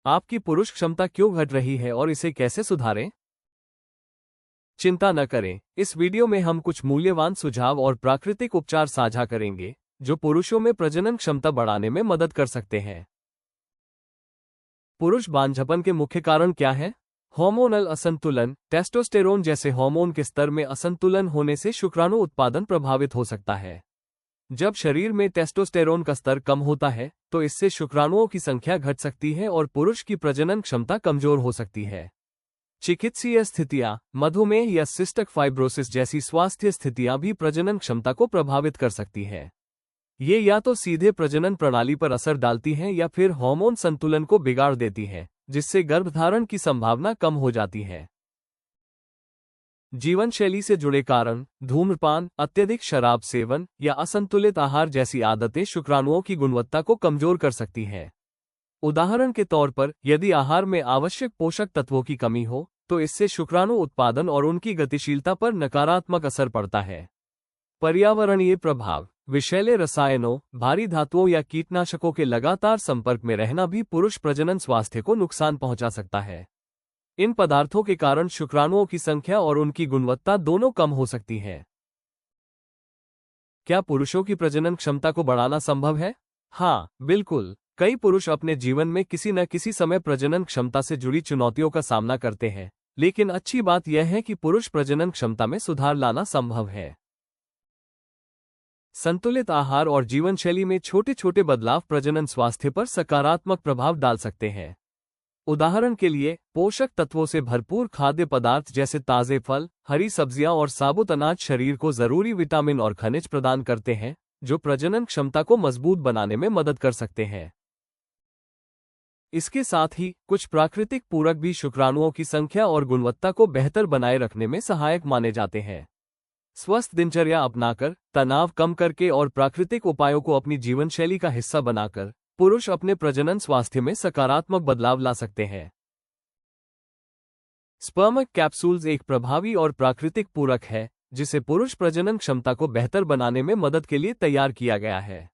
आपकी पुरुष क्षमता क्यों घट रही है और इसे कैसे सुधारें? चिंता न करें, इस वीडियो में हम कुछ मूल्यवान सुझाव और प्राकृतिक उपचार साझा करेंगे जो पुरुषों में प्रजनन क्षमता बढ़ाने में मदद कर सकते हैं। पुरुष बांझपन के मुख्य कारण क्या हैं? हार्मोनल असंतुलन, टेस्टोस्टेरोन जैसे हार्मोन के स्तर में असंतुलन होने से शुक्राणु उत्पादन प्रभावित हो सकता है। जब शरीर में टेस्टोस्टेरोन का स्तर कम होता है तो इससे शुक्राणुओं की संख्या घट सकती है और पुरुष की प्रजनन क्षमता कमजोर हो सकती है। चिकित्सीय स्थितियां, मधुमेह या सिस्टिक फाइब्रोसिस जैसी स्वास्थ्य स्थितियां भी प्रजनन क्षमता को प्रभावित कर सकती है। ये या तो सीधे प्रजनन प्रणाली पर असर डालती हैं या फिर हार्मोन संतुलन को बिगाड़ देती हैं, जिससे गर्भधारण की संभावना कम हो जाती है। जीवन शैली से जुड़े कारण, धूम्रपान, अत्यधिक शराब सेवन या असंतुलित आहार जैसी आदतें शुक्राणुओं की गुणवत्ता को कमजोर कर सकती हैं। उदाहरण के तौर पर, यदि आहार में आवश्यक पोषक तत्वों की कमी हो तो इससे शुक्राणु उत्पादन और उनकी गतिशीलता पर नकारात्मक असर पड़ता है। पर्यावरणीय प्रभाव, विषैले रसायनों, भारी धातुओं या कीटनाशकों के लगातार संपर्क में रहना भी पुरुष प्रजनन स्वास्थ्य को नुकसान पहुंचा सकता है। इन पदार्थों के कारण शुक्राणुओं की संख्या और उनकी गुणवत्ता दोनों कम हो सकती है। क्या पुरुषों की प्रजनन क्षमता को बढ़ाना संभव है? हाँ, बिल्कुल। कई पुरुष अपने जीवन में किसी न किसी समय प्रजनन क्षमता से जुड़ी चुनौतियों का सामना करते हैं, लेकिन अच्छी बात यह है कि पुरुष प्रजनन क्षमता में सुधार लाना संभव है। संतुलित आहार और जीवनशैली में छोटे छोटे बदलाव प्रजनन स्वास्थ्य पर सकारात्मक प्रभाव डाल सकते हैं। उदाहरण के लिए, पोषक तत्वों से भरपूर खाद्य पदार्थ जैसे ताजे फल, हरी सब्जियां और साबुत अनाज शरीर को जरूरी विटामिन और खनिज प्रदान करते हैं, जो प्रजनन क्षमता को मजबूत बनाने में मदद कर सकते हैं। इसके साथ ही कुछ प्राकृतिक पूरक भी शुक्राणुओं की संख्या और गुणवत्ता को बेहतर बनाए रखने में सहायक माने जाते हैं। स्वस्थ दिनचर्या अपनाकर, तनाव कम करके और प्राकृतिक उपायों को अपनी जीवनशैली का हिस्सा बनाकर पुरुष अपने प्रजनन स्वास्थ्य में सकारात्मक बदलाव ला सकते हैं। स्पर्म कैप्सूल्स एक प्रभावी और प्राकृतिक पूरक है जिसे पुरुष प्रजनन क्षमता को बेहतर बनाने में मदद के लिए तैयार किया गया है।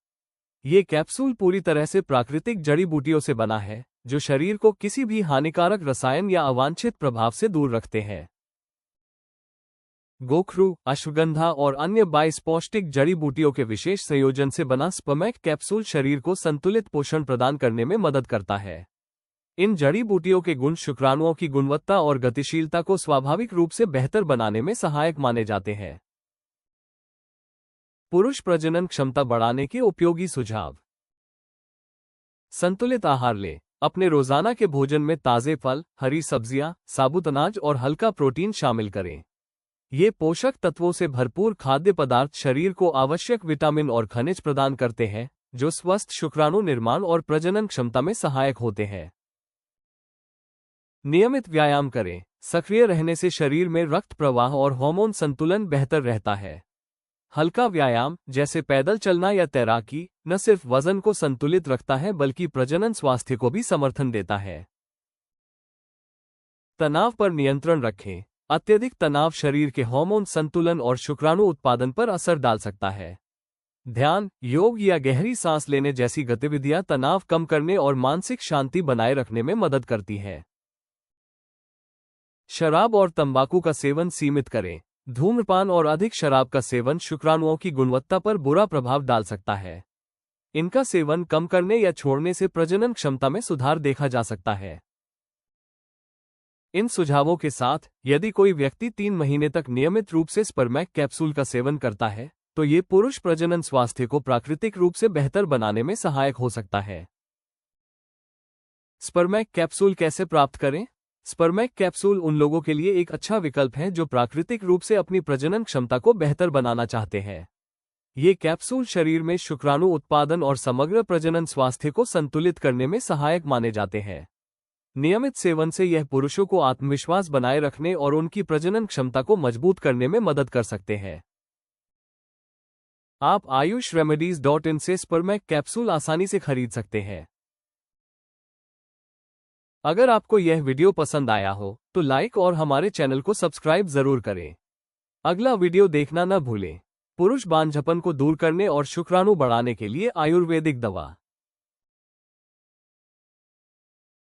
ये कैप्सूल पूरी तरह से प्राकृतिक जड़ी बूटियों से बना है, जो शरीर को किसी भी हानिकारक रसायन या अवांछित प्रभाव से दूर रखते हैं। गोखरू, अश्वगंधा और अन्य 22 पौष्टिक जड़ी बूटियों के विशेष संयोजन से बना स्पर्मेक कैप्सूल शरीर को संतुलित पोषण प्रदान करने में मदद करता है। इन जड़ी बूटियों के गुण शुक्राणुओं की गुणवत्ता और गतिशीलता को स्वाभाविक रूप से बेहतर बनाने में सहायक माने जाते हैं। पुरुष प्रजनन क्षमता बढ़ाने के उपयोगी सुझाव। संतुलित आहार लें। अपने रोजाना के भोजन में ताजे फल, हरी सब्जियां, साबुत अनाज और हल्का प्रोटीन शामिल करें। ये पोषक तत्वों से भरपूर खाद्य पदार्थ शरीर को आवश्यक विटामिन और खनिज प्रदान करते हैं, जो स्वस्थ शुक्राणु निर्माण और प्रजनन क्षमता में सहायक होते हैं। नियमित व्यायाम करें। सक्रिय रहने से शरीर में रक्त प्रवाह और हार्मोन संतुलन बेहतर रहता है। हल्का व्यायाम जैसे पैदल चलना या तैराकी न सिर्फ वजन को संतुलित रखता है बल्कि प्रजनन स्वास्थ्य को भी समर्थन देता है। तनाव पर नियंत्रण रखें। अत्यधिक तनाव शरीर के हार्मोन संतुलन और शुक्राणु उत्पादन पर असर डाल सकता है। ध्यान, योग या गहरी सांस लेने जैसी गतिविधियां तनाव कम करने और मानसिक शांति बनाए रखने में मदद करती है। शराब और तंबाकू का सेवन सीमित करें। धूम्रपान और अधिक शराब का सेवन शुक्राणुओं की गुणवत्ता पर बुरा प्रभाव डाल सकता है। इनका सेवन कम करने या छोड़ने से प्रजनन क्षमता में सुधार देखा जा सकता है। इन सुझावों के साथ, यदि कोई व्यक्ति 3 महीने तक नियमित रूप से स्पर्मेक कैप्सूल का सेवन करता है, तो ये पुरुष प्रजनन स्वास्थ्य को प्राकृतिक रूप से बेहतर बनाने में सहायक हो सकता है। स्पर्मेक कैप्सूल कैसे प्राप्त करें? स्पर्मेक कैप्सूल उन लोगों के लिए एक अच्छा विकल्प है जो प्राकृतिक रूप से अपनी प्रजनन क्षमता को बेहतर बनाना चाहते हैं। ये कैप्सूल शरीर में शुक्राणु उत्पादन और समग्र प्रजनन स्वास्थ्य को संतुलित करने में सहायक माने जाते हैं। नियमित सेवन से यह पुरुषों को आत्मविश्वास बनाए रखने और उनकी प्रजनन क्षमता को मजबूत करने में मदद कर सकते हैं। आप ayushremedies.in से स्पर्मेक कैप्सूल आसानी से खरीद सकते हैं। अगर आपको यह वीडियो पसंद आया हो तो लाइक और हमारे चैनल को सब्सक्राइब जरूर करें। अगला वीडियो देखना न भूलें। पुरुष बांझपन को दूर करने और शुक्राणु बढ़ाने के लिए आयुर्वेदिक दवा।